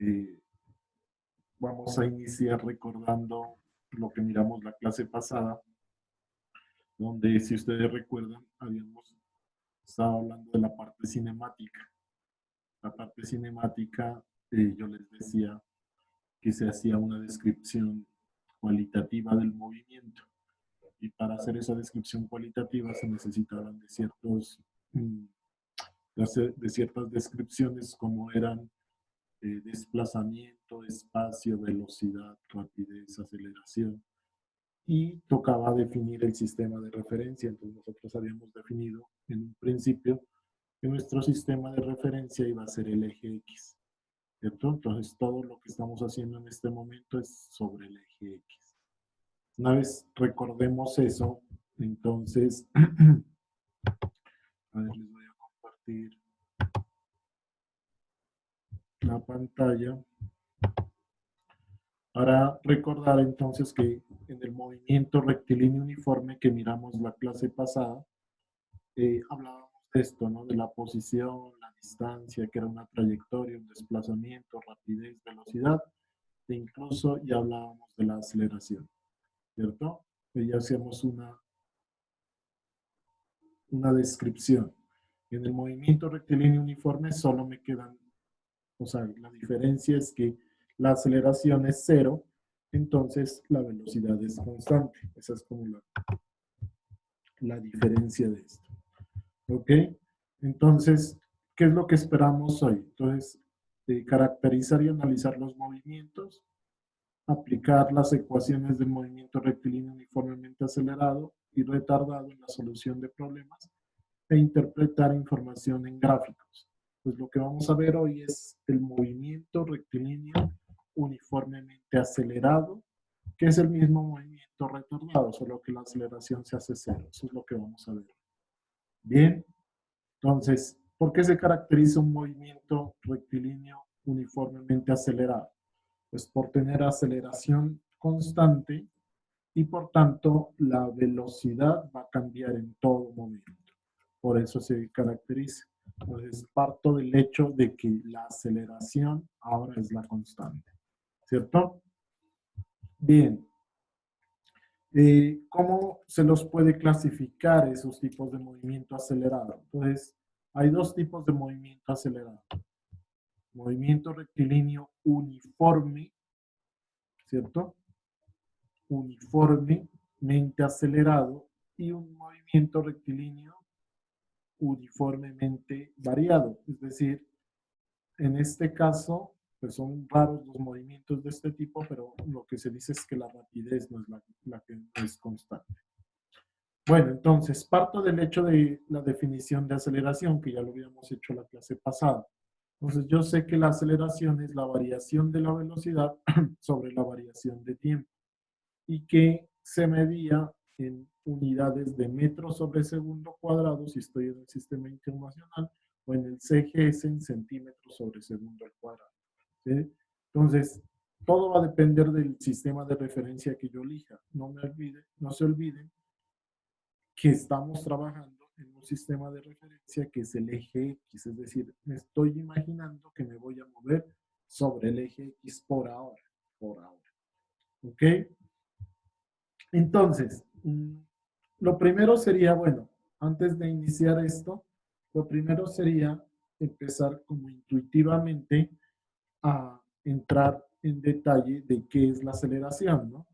Eh, Vamos a iniciar recordando lo que miramos la clase pasada, donde, si ustedes recuerdan, habíamos estado hablando de la parte cinemática. La parte cinemática, yo les decía que se hacía una descripción cualitativa del movimiento. Y para hacer esa descripción cualitativa se necesitaban de ciertas descripciones, como eran desplazamiento, espacio, velocidad, rapidez, aceleración, y tocaba definir el sistema de referencia. Entonces nosotros habíamos definido en un principio que nuestro sistema de referencia iba a ser el eje X, ¿cierto? Entonces todo lo que estamos haciendo en este momento es sobre el eje X. Una vez recordemos eso, entonces, a ver, les voy a compartir la pantalla para recordar entonces que en el movimiento rectilíneo uniforme que miramos la clase pasada, hablábamos de esto, ¿no? De la posición, la distancia, que era una trayectoria, un desplazamiento, rapidez, velocidad, e incluso ya hablábamos de la aceleración, ¿cierto? Y ya hacíamos una descripción. En el movimiento rectilíneo uniforme solo me quedan, o sea, la diferencia es que la aceleración es cero, entonces la velocidad es constante. Esa es como la diferencia de esto. ¿Ok? Entonces, ¿qué es lo que esperamos hoy? Entonces, caracterizar y analizar los movimientos, aplicar las ecuaciones del movimiento rectilíneo uniformemente acelerado y retardado en la solución de problemas e interpretar información en gráficos. Pues lo que vamos a ver hoy es el movimiento rectilíneo uniformemente acelerado, que es el mismo movimiento retardado, solo que la aceleración se hace cero. Eso es lo que vamos a ver. Bien, entonces, ¿por qué se caracteriza un movimiento rectilíneo uniformemente acelerado? Pues por tener aceleración constante y por tanto la velocidad va a cambiar en todo momento. Por eso se caracteriza. Entonces, parto del hecho de que la aceleración ahora es la constante, ¿cierto? Bien, ¿cómo se los puede clasificar esos tipos de movimiento acelerado? Entonces, hay dos tipos de movimiento acelerado. Movimiento rectilíneo uniforme, ¿cierto? Uniformemente acelerado, y un movimiento rectilíneo uniformemente variado. Es decir, en este caso, pues son raros los movimientos de este tipo, pero lo que se dice es que la rapidez no es la que es constante. Bueno, entonces parto del hecho de la definición de aceleración, que ya lo habíamos hecho la clase pasada. Entonces yo sé que la aceleración es la variación de la velocidad sobre la variación de tiempo, y que se medía en unidades de metros sobre segundo cuadrado si estoy en el sistema internacional, o en el CGS en centímetros sobre segundo al cuadrado. ¿Sí? Entonces, todo va a depender del sistema de referencia que yo elija. No se olviden que estamos trabajando en un sistema de referencia que es el eje X, es decir, me estoy imaginando que me voy a mover sobre el eje X por ahora, ¿ok? Entonces, lo primero sería, bueno, antes de iniciar esto, lo primero sería empezar como intuitivamente a entrar en detalle de qué es la aceleración, ¿no?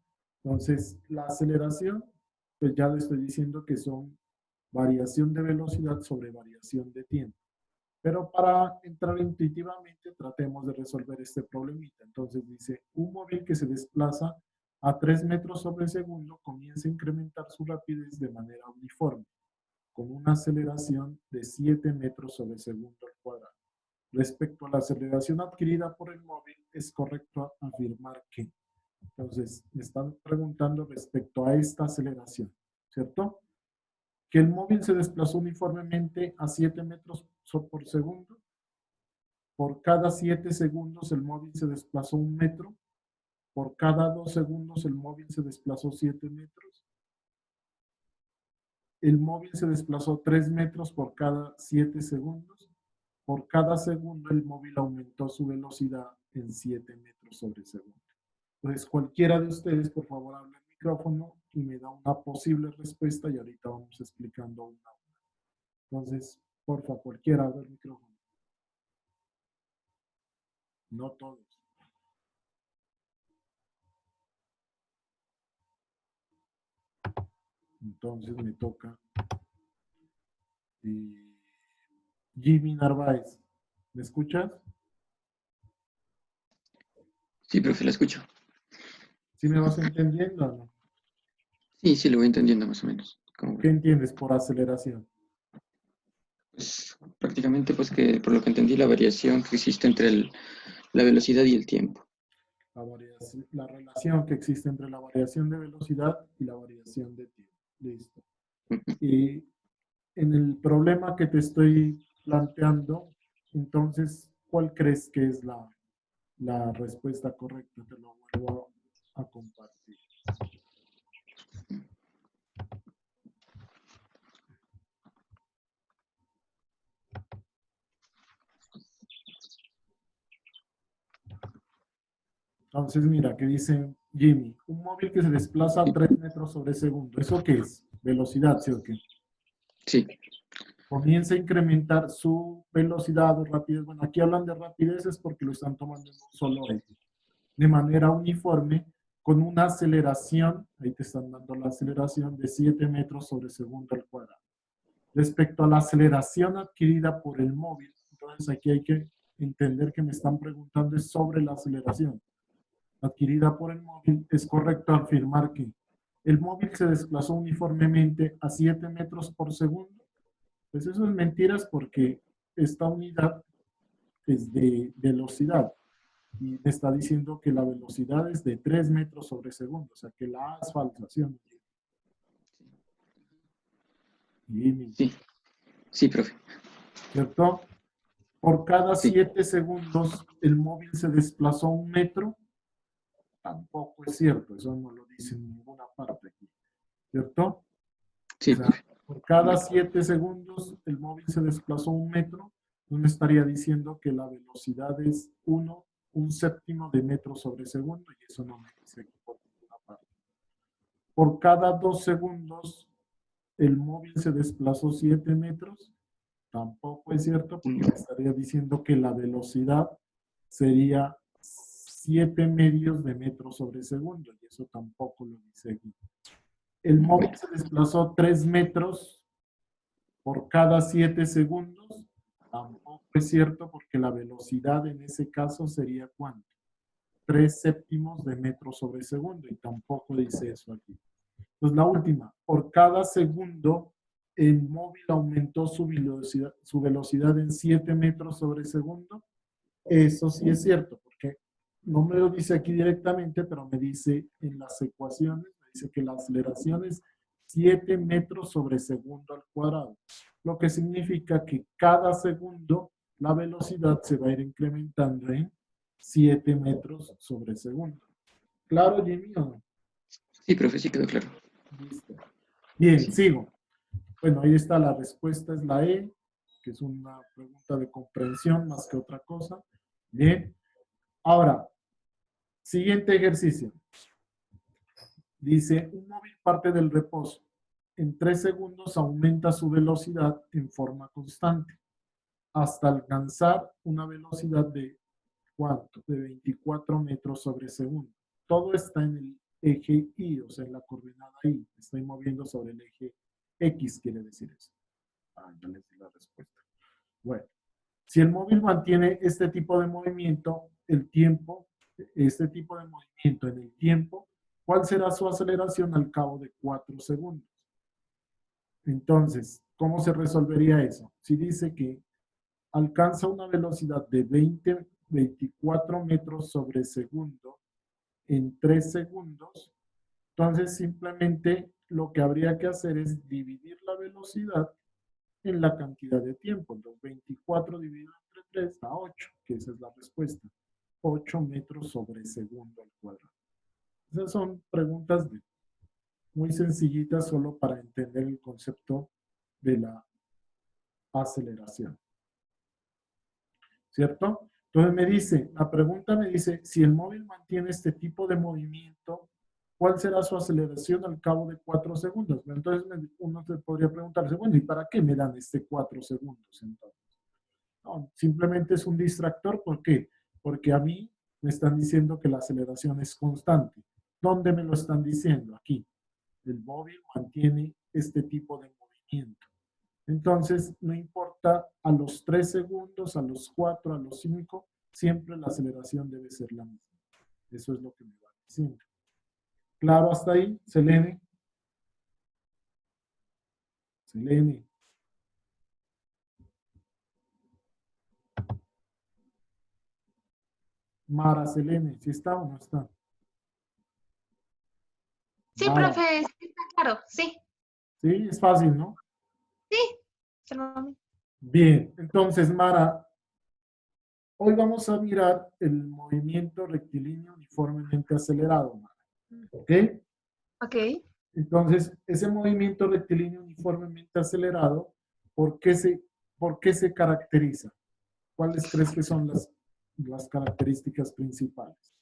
Entonces, la aceleración, pues ya le estoy diciendo que son variación de velocidad sobre variación de tiempo. Pero para entrar intuitivamente, tratemos de resolver este problemita. Entonces dice, un móvil que se desplaza a 3 metros sobre segundo comienza a incrementar su rapidez de manera uniforme, con una aceleración de 7 metros sobre segundo al cuadrado. Respecto a la aceleración adquirida por el móvil, es correcto afirmar que. Entonces, me están preguntando respecto a esta aceleración, ¿cierto? Que el móvil se desplazó uniformemente a 7 metros por segundo. Por cada 7 segundos el móvil se desplazó 1 metro. Por cada 2 segundos el móvil se desplazó 7 metros. El móvil se desplazó 3 metros por cada 7 segundos. Por cada segundo el móvil aumentó su velocidad en 7 metros sobre segundo. Entonces, cualquiera de ustedes, por favor, hable el micrófono y me da una posible respuesta y ahorita vamos explicando una a una. Entonces, por favor, cualquiera hable el micrófono. No todos. Entonces me toca Jimmy Narváez. ¿Me escuchas? Sí, profe, la escucho. ¿Sí me vas entendiendo o no? Sí, sí, lo voy entendiendo más o menos. Como, ¿Qué entiendes por aceleración? pues, prácticamente, pues que por lo que entendí, la variación que existe entre la velocidad y el tiempo. La relación que existe entre la variación de velocidad y la variación de tiempo. Listo. Ujú. Y en el problema que te estoy planteando, entonces, ¿cuál crees que es la respuesta correcta? Te lo vuelvo a compartir. Entonces, mira, que dice Jimmy, un móvil que se desplaza a Sí, 3 metros sobre segundo. ¿Eso qué es? Velocidad, ¿sí o qué? sí, Comienza a incrementar su velocidad o rapidez. Bueno, aquí hablan de rapideces porque lo están tomando en un solo eje. De manera uniforme, con una aceleración, ahí te están dando la aceleración de 7 metros sobre segundo al cuadrado. Respecto a la aceleración adquirida por el móvil, entonces aquí hay que entender que me están preguntando es sobre la aceleración adquirida por el móvil, es correcto afirmar que el móvil se desplazó uniformemente a 7 metros por segundo. Pues eso es mentiras porque esta unidad es de velocidad y me está diciendo que la velocidad es de 3 metros sobre segundo, o sea que la A es falsación. sí, sí, profe. ¿Cierto? Por cada Sí, 7 segundos el móvil se desplazó 1 metro. Tampoco es cierto, eso no lo dice en ninguna parte aquí. ¿Cierto? O sí, sea, profe. por cada 7 segundos el móvil se desplazó 1 metro. Entonces me estaría diciendo que la velocidad es 1/7 de metro sobre segundo y eso no me dice aquí por ninguna parte. Por cada 2 segundos el móvil se desplazó 7 metros. Tampoco es cierto porque me estaría diciendo que la velocidad sería 7 medios de metro sobre segundo y eso tampoco lo dice aquí. El móvil Bueno, se desplazó 3 metros por cada 7 segundos. Tampoco es cierto porque la velocidad en ese caso sería ¿cuánto? 3 séptimos de metro sobre segundo y tampoco dice eso aquí. Entonces la última, por cada segundo el móvil aumentó su velocidad en 7 metros sobre segundo. Eso sí es cierto porque no me lo dice aquí directamente, pero me dice en las ecuaciones, me dice que la aceleración es 7 metros sobre segundo al cuadrado, lo que significa que cada segundo la velocidad se va a ir incrementando en 7 metros sobre segundo. ¿Claro, Jimmy, o no? sí, profe, sí quedó claro. Listo. Bien, Sí. sigo. Bueno, ahí está la respuesta, es la E, que es una pregunta de comprensión más que otra cosa. Bien. Ahora, siguiente ejercicio. Dice, un móvil parte del reposo. En 3 segundos aumenta su velocidad en forma constante hasta alcanzar una velocidad de ¿cuánto? De 24 metros sobre segundo. Todo está en el eje Y, o sea, en la coordenada Y. Estoy moviendo sobre el eje X, quiere decir eso. Ah, ya les di la respuesta. Bueno, si el móvil mantiene este tipo de movimiento, este tipo de movimiento en el tiempo, ¿cuál será su aceleración al cabo de 4 segundos? Entonces, ¿cómo se resolvería eso? Si dice que alcanza una velocidad de 24 metros sobre segundo en 3 segundos, entonces simplemente lo que habría que hacer es dividir la velocidad en la cantidad de tiempo. Entonces 24 dividido entre 3 da 8, que esa es la respuesta. 8 metros sobre segundo al cuadrado. Esas son preguntas muy sencillitas solo para entender el concepto de la aceleración. ¿cierto? Entonces me dice, la pregunta me dice, si el móvil mantiene este tipo de movimiento, ¿cuál será su aceleración al cabo de 4 segundos? Entonces uno se podría preguntarse, bueno, ¿y para qué me dan este 4 segundos entonces? No, simplemente es un distractor. ¿Por qué? Porque a mí me están diciendo que la aceleración es constante. ¿Dónde me lo están diciendo? Aquí. El móvil mantiene este tipo de movimiento. Entonces, no importa a los 3 segundos, a los 4, a los 5, siempre la aceleración debe ser la misma. Eso es lo que me va diciendo. ¿Claro hasta ahí? Selene. Selene. Mara, Selene, ¿sí está o no está? Sí, Mara. profe, sí, está claro, sí, Sí, es fácil, ¿no? sí. hasta el momento. Bien, entonces, Mara, hoy vamos a mirar el movimiento rectilíneo uniformemente acelerado, Mara. ¿Ok? Ok. Entonces, ese movimiento rectilíneo uniformemente acelerado, ¿por qué se caracteriza? ¿Cuáles crees que son las características principales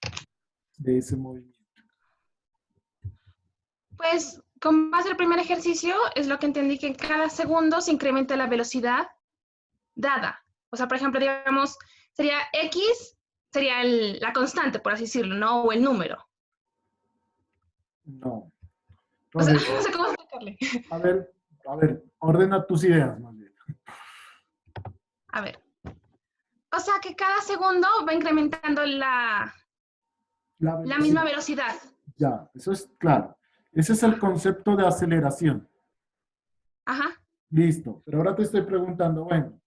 de ese movimiento? Pues con base al primer ejercicio, es lo que entendí que en cada segundo se incrementa la velocidad dada. O sea, por ejemplo, digamos, sería X, sería la constante, por así decirlo, ¿no? O el número. No. O sea, Entonces, no sé cómo explicarle. a ver, ordena tus ideas más bien. A ver. O sea, que cada segundo va incrementando la misma velocidad. Ya, eso es claro. Ese es el concepto de aceleración. Ajá. Listo. Pero ahora te estoy preguntando, bueno,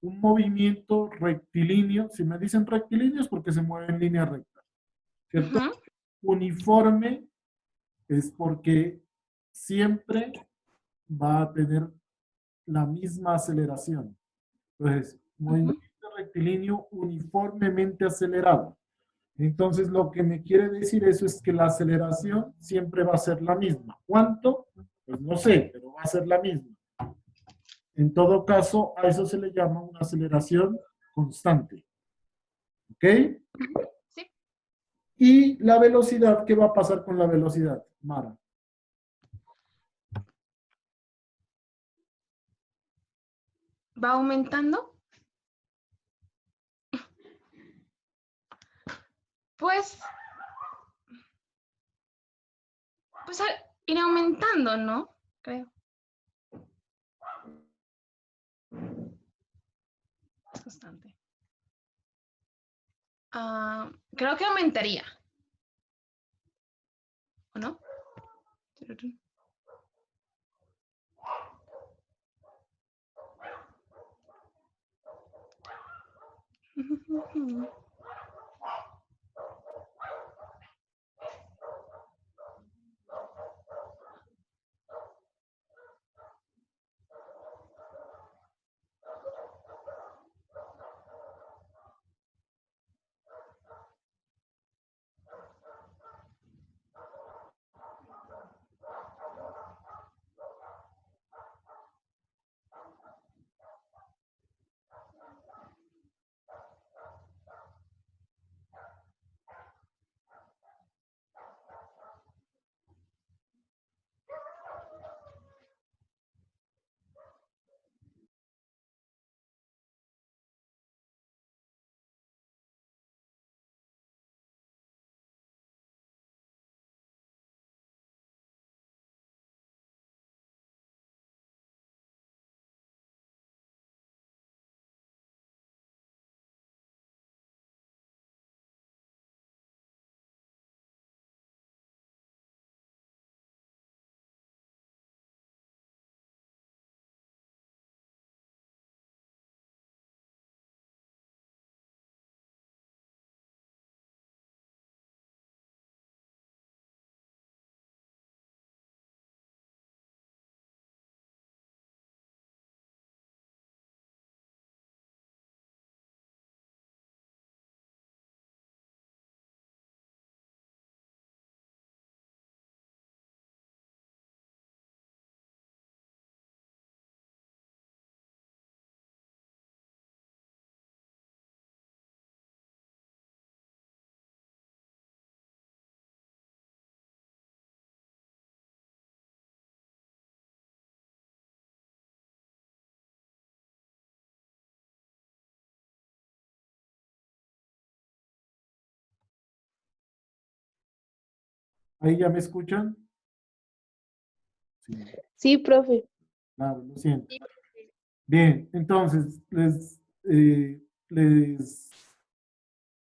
un movimiento rectilíneo, si me dicen rectilíneo es porque se mueve en línea recta, ¿cierto? Uh-huh. Uniforme es porque siempre va a tener la misma aceleración. Entonces, movimiento rectilíneo uniformemente acelerado. Entonces, lo que me quiere decir eso es que la aceleración siempre va a ser la misma. ¿Cuánto? Pues no sé, pero va a ser la misma. En todo caso, a eso se le llama una aceleración constante. ¿Ok? Sí. Y la velocidad, ¿qué va a pasar con la velocidad, Mara? Va aumentando. Pues ir aumentando, ¿no? Creo. Es constante. Creo que aumentaría. ¿O no? ¿Ahí ya me escuchan? Sí, Sí, profe. claro, lo siento. Bien, entonces, les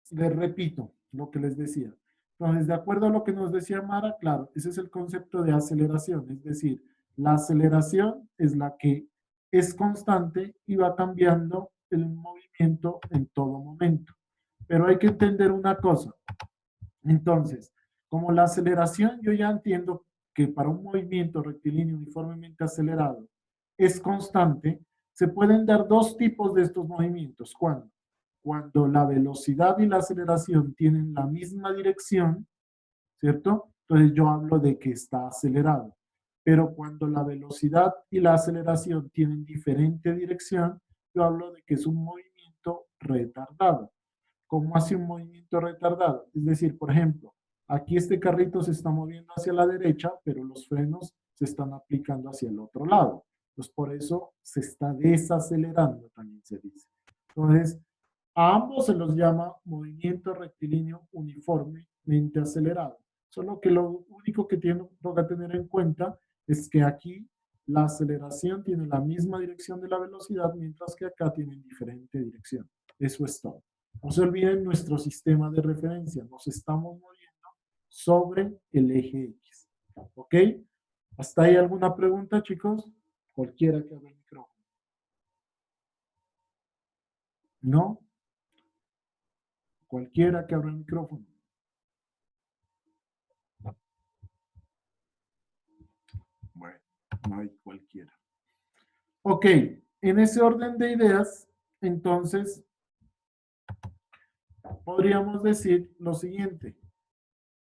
repito lo que les decía. Entonces, de acuerdo a lo que nos decía Mara, claro, ese es el concepto de aceleración, es decir, la aceleración es la que es constante y va cambiando el movimiento en todo momento. Pero hay que entender una cosa. Entonces, como la aceleración, yo ya entiendo que para un movimiento rectilíneo uniformemente acelerado es constante, se pueden dar dos tipos de estos movimientos. ¿Cuándo? Cuando la velocidad y la aceleración tienen la misma dirección, ¿cierto? Entonces yo hablo de que está acelerado. Pero cuando la velocidad y la aceleración tienen diferente dirección, yo hablo de que es un movimiento retardado. ¿Cómo hace un movimiento retardado? Es decir, por ejemplo, aquí este carrito se está moviendo hacia la derecha, pero los frenos se están aplicando hacia el otro lado. Pues por eso se está desacelerando, también se dice. Entonces, a ambos se los llama movimiento rectilíneo uniformemente acelerado. Solo que lo único que toca tener en cuenta es que aquí la aceleración tiene la misma dirección de la velocidad, mientras que acá tienen diferente dirección. Eso es todo. No se olviden nuestro sistema de referencia. Nos estamos moviendo sobre el eje X. ¿Ok? ¿Hasta ahí alguna pregunta, chicos? Cualquiera que abra el micrófono. ¿No? Cualquiera que abra el micrófono. Bueno, no hay cualquiera. Ok, en ese orden de ideas, entonces, podríamos decir lo siguiente.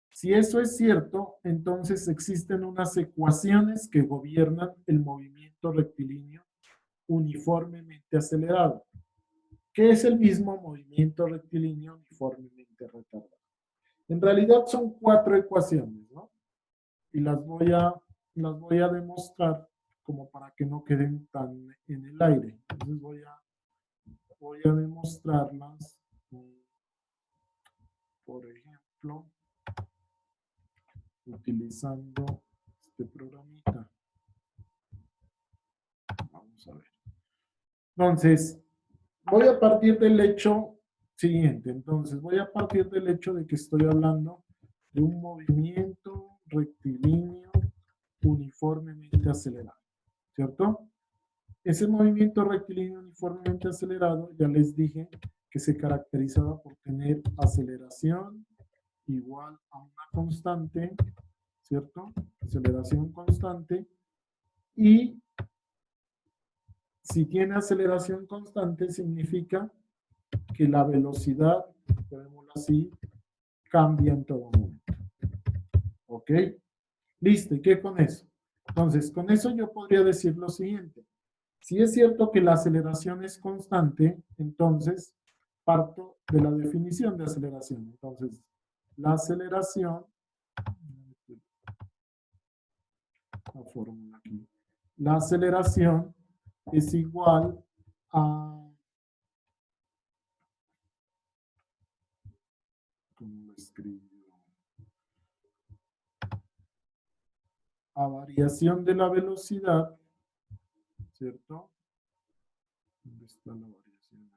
Si eso es cierto, entonces existen unas ecuaciones que gobiernan el movimiento rectilíneo uniformemente acelerado, que es el mismo movimiento rectilíneo uniformemente retardado. En realidad son 4 ecuaciones, ¿no? Y las voy a demostrar como para que no queden tan en el aire. Entonces voy a demostrarlas, por ejemplo, utilizando este programita. Vamos a ver. Entonces, voy a partir del hecho siguiente. Entonces, voy a partir del hecho de que estoy hablando de un movimiento rectilíneo uniformemente acelerado, ¿cierto? Ese movimiento rectilíneo uniformemente acelerado, ya les dije que se caracterizaba por tener aceleración igual a una constante, ¿cierto? Aceleración constante. Y si tiene aceleración constante, significa que la velocidad, ponémoslo así, cambia en todo momento. ¿Ok? Listo, ¿y qué con eso? Entonces, con eso yo podría decir lo siguiente. Si es cierto que la aceleración es constante, entonces parto de la definición de aceleración. Entonces, la aceleración, la fórmula aquí, la aceleración es igual a, ¿cómo lo escribo? A variación de la velocidad, ¿cierto? ¿Dónde está la variación?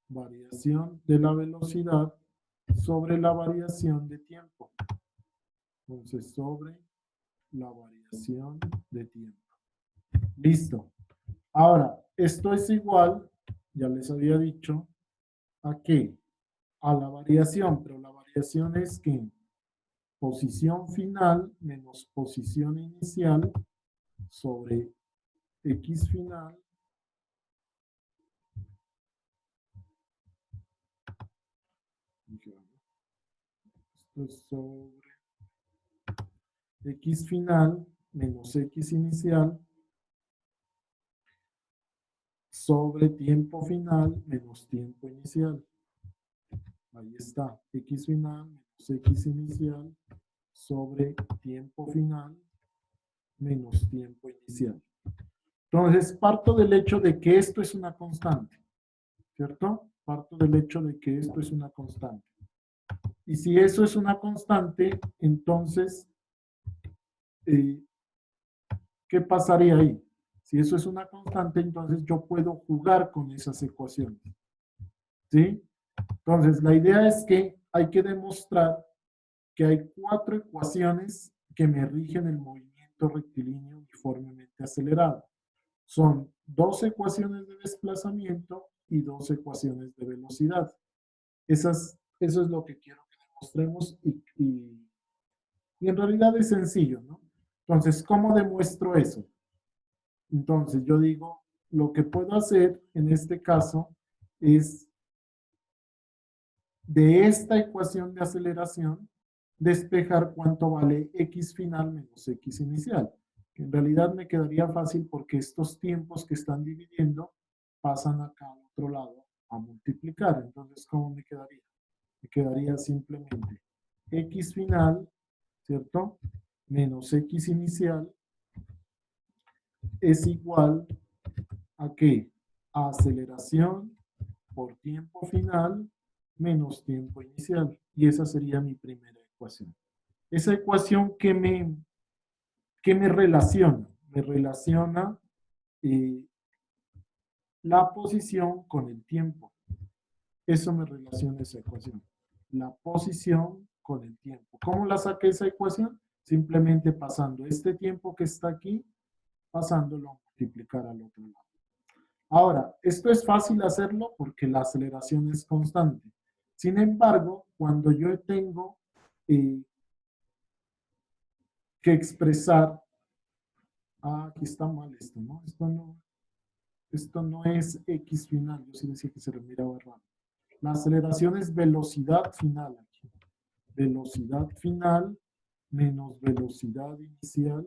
Variación de la velocidad sobre la variación de tiempo. Entonces, sobre la variación de tiempo. Listo. Ahora, esto es igual, ya les había dicho, ¿a qué? A la variación, pero la variación es que posición final menos posición inicial sobre X final esto es sobre X final menos X inicial sobre tiempo final menos tiempo inicial. Ahí está, X final menos X inicial sobre tiempo final menos tiempo inicial. Entonces, parto del hecho de que esto es una constante, ¿cierto? Parto del hecho de que esto es una constante. Y si eso es una constante, entonces, ¿qué pasaría ahí? Si eso es una constante, entonces yo puedo jugar con esas ecuaciones. ¿Sí? Entonces, la idea es que hay que demostrar que hay 4 ecuaciones que me rigen el movimiento rectilíneo uniformemente acelerado. Son 2 ecuaciones de desplazamiento y 2 ecuaciones de velocidad. Eso es lo que quiero que demostremos y en realidad es sencillo, ¿no? Entonces, ¿cómo demuestro eso? Entonces, yo digo, lo que puedo hacer en este caso es de esta ecuación de aceleración despejar cuánto vale x final menos x inicial. Que en realidad me quedaría fácil porque estos tiempos que están dividiendo pasan acá al otro lado a multiplicar. Entonces, ¿cómo me quedaría? Me quedaría simplemente x final, ¿cierto? Menos x inicial es igual a ¿qué? A aceleración por tiempo final menos tiempo inicial. Y esa sería mi primera ecuación. Esa ecuación que me relaciona. Me relaciona la posición con el tiempo. Eso me relaciona esa ecuación. La posición con el tiempo. ¿Cómo la saqué esa ecuación? Simplemente pasando este tiempo que está aquí, pasándolo a multiplicar al otro lado. Ahora, esto es fácil hacerlo porque la aceleración es constante. Sin embargo, cuando yo tengo que expresar, aquí está mal esto, ¿no? Esto no es x final, yo sí decía que se lo miraba raro. La aceleración es velocidad final aquí. Velocidad final menos velocidad inicial,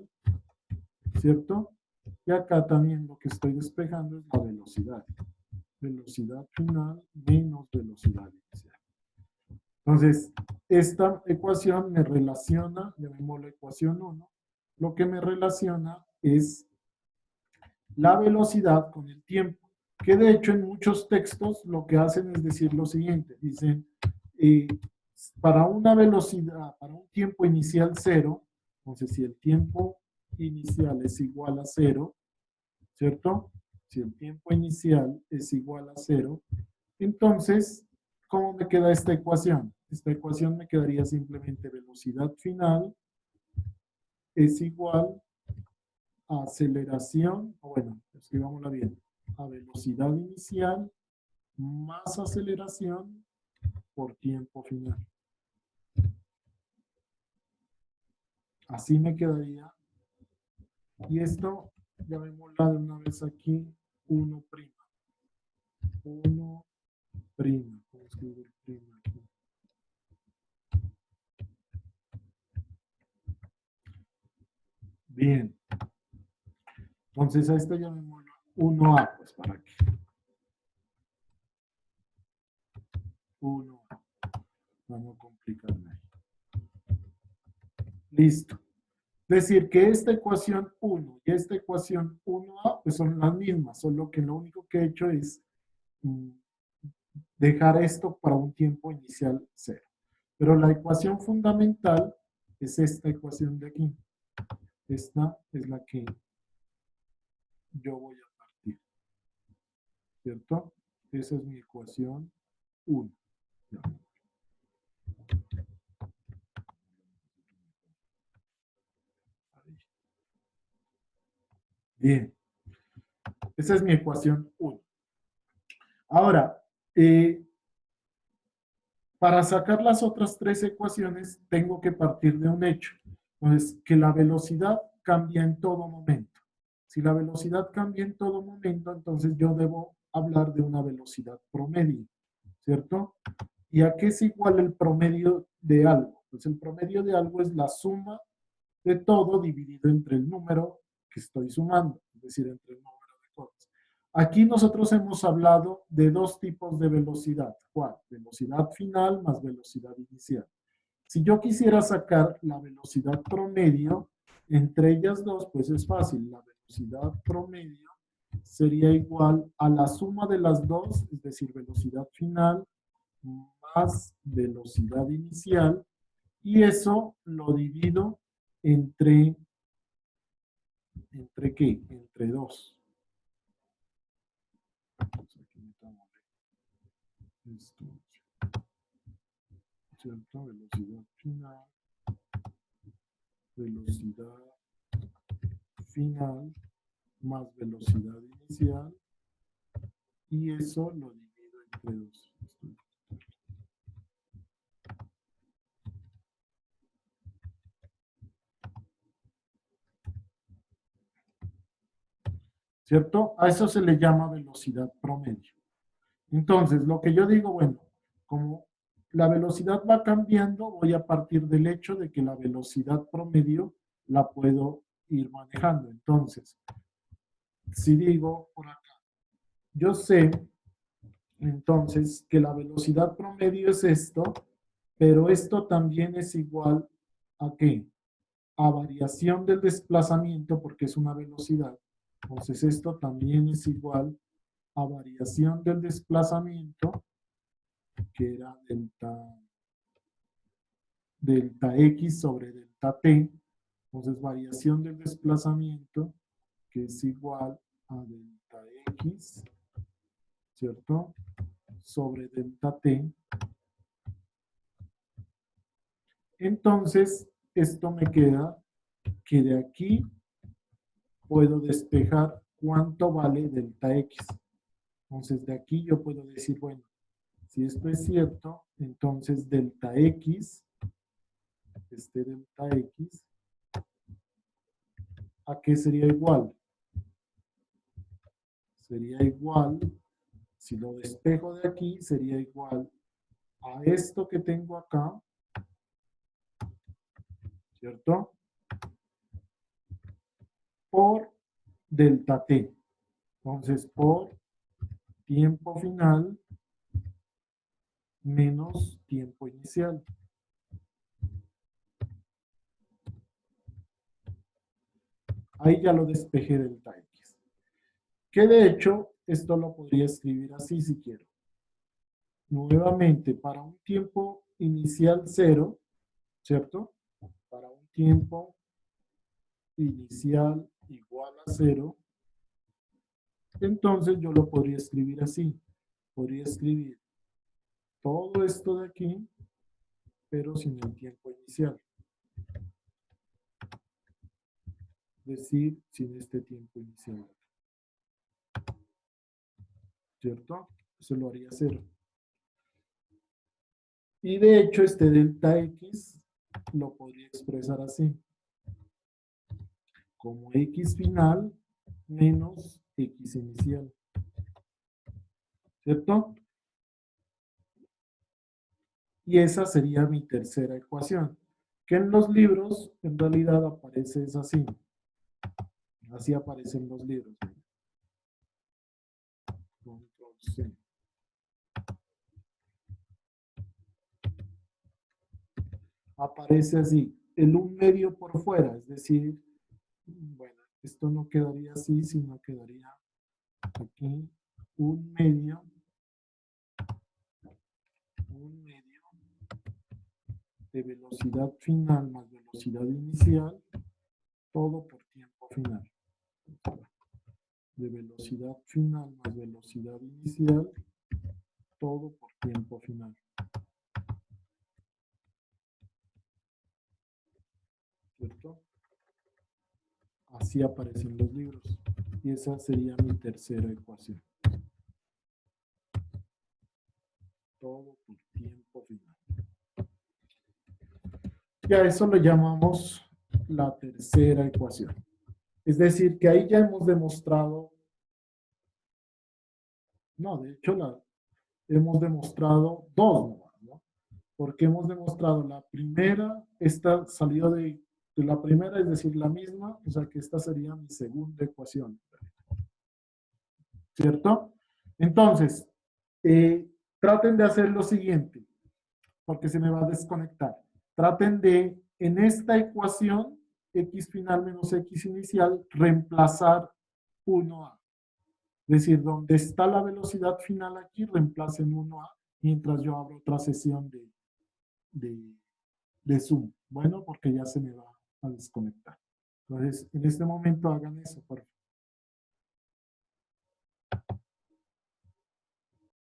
¿cierto? Y acá también lo que estoy despejando es la velocidad. Velocidad final menos velocidad inicial. Entonces, esta ecuación me relaciona, llamémosla ecuación 1, lo que me relaciona es la velocidad con el tiempo, que de hecho en muchos textos lo que hacen es decir lo siguiente, dicen, para una velocidad, para un tiempo inicial 0, entonces si el tiempo inicial es igual a 0, ¿cierto? Si el tiempo inicial es igual a 0, entonces, ¿cómo me queda esta ecuación? Esta ecuación me quedaría simplemente velocidad final es igual a aceleración, o bueno, escribámosla bien, a velocidad inicial más aceleración por tiempo final. Así me quedaría. Y esto, llamémosla de una vez aquí, 1'. 1'. ¿Cómo escribo el prima aquí? Bien. Entonces a esta llamémoslo 1A, pues para aquí. 1A. Vamos a complicarme ahí. Listo. Es decir, que esta ecuación 1 y esta ecuación 1A pues son las mismas, solo que lo único que he hecho es dejar esto para un tiempo inicial 0. Pero la ecuación fundamental es esta ecuación de aquí. Esta es la que yo voy a partir. ¿Cierto? Esa es mi ecuación 1. Bien. Esa es mi ecuación 1. Ahora, para sacar las otras 3 ecuaciones, tengo que partir de un hecho. Entonces, que la velocidad cambia en todo momento. Si la velocidad cambia en todo momento, entonces yo debo hablar de una velocidad promedio, ¿cierto? ¿Y a qué es igual el promedio de algo? Pues el promedio de algo es la suma de todo dividido entre el número que estoy sumando, es decir, entre el número de cosas. Aquí nosotros hemos hablado de 2 tipos de velocidad. ¿Cuál? Velocidad final más velocidad inicial. Si yo quisiera sacar la velocidad promedio, entre ellas dos, pues es fácil. La velocidad promedio sería igual a la suma de las dos, es decir, velocidad final más velocidad inicial, y eso lo divido ¿entre qué? Entre 2. Esto, ¿cierto? Velocidad final más velocidad inicial, y eso lo divido entre 2. ¿Cierto? A eso se le llama velocidad promedio. Entonces, lo que yo digo, bueno, como la velocidad va cambiando, voy a partir del hecho de que la velocidad promedio la puedo ir manejando. Entonces, si digo por acá, yo sé entonces que la velocidad promedio es esto, pero esto también es igual ¿a qué? A variación del desplazamiento, porque es una velocidad. Entonces esto también es igual a variación del desplazamiento, que era delta X sobre delta T. Entonces variación del desplazamiento, que es igual a delta X, ¿cierto? Sobre delta T. Entonces, esto me queda que de aquí puedo despejar cuánto vale delta X. Entonces, de aquí yo puedo decir, bueno, si esto es cierto, entonces delta X, delta X, ¿a qué sería igual? Sería igual, si lo despejo de aquí, sería igual a esto que tengo acá, ¿cierto? Por delta T. Entonces, por tiempo final menos tiempo inicial. Ahí ya lo despejé delta X. Que de hecho, esto lo podría escribir así si quiero. Nuevamente, para un tiempo inicial 0, ¿cierto? Para un tiempo inicial igual a 0, entonces yo lo podría escribir así. Podría escribir todo esto de aquí, pero sin el tiempo inicial. Es decir, sin este tiempo inicial. ¿Cierto? Eso lo haría 0. Y de hecho, este delta X lo podría expresar así. Como X final menos X inicial. ¿Cierto? Y esa sería mi tercera ecuación. Que en los libros, en realidad aparece es así. Así aparece en los libros. Control C. Aparece así. El 1/2 por fuera. Es decir, bueno, esto no quedaría así, sino quedaría aquí 1/2 de velocidad final más velocidad inicial, todo por tiempo final. De velocidad final más velocidad inicial, todo por tiempo final. ¿Cierto? Así aparecen los libros. Y esa sería mi tercera ecuación. Todo por tiempo final. Y a eso lo llamamos la tercera ecuación. Es decir, que ahí ya hemos demostrado, no, de hecho hemos demostrado dos nomás, ¿no? Porque hemos demostrado la primera, esta salió de la primera, es decir, la misma, o sea que esta sería mi segunda ecuación. ¿Cierto? Entonces, traten de hacer lo siguiente, porque se me va a desconectar. Traten de, en esta ecuación, x final menos x inicial, reemplazar 1a. Es decir, donde está la velocidad final aquí, reemplacen 1a mientras yo abro otra sesión de Zoom. Bueno, porque ya se me va a desconectar. Entonces, en este momento hagan eso, por favor.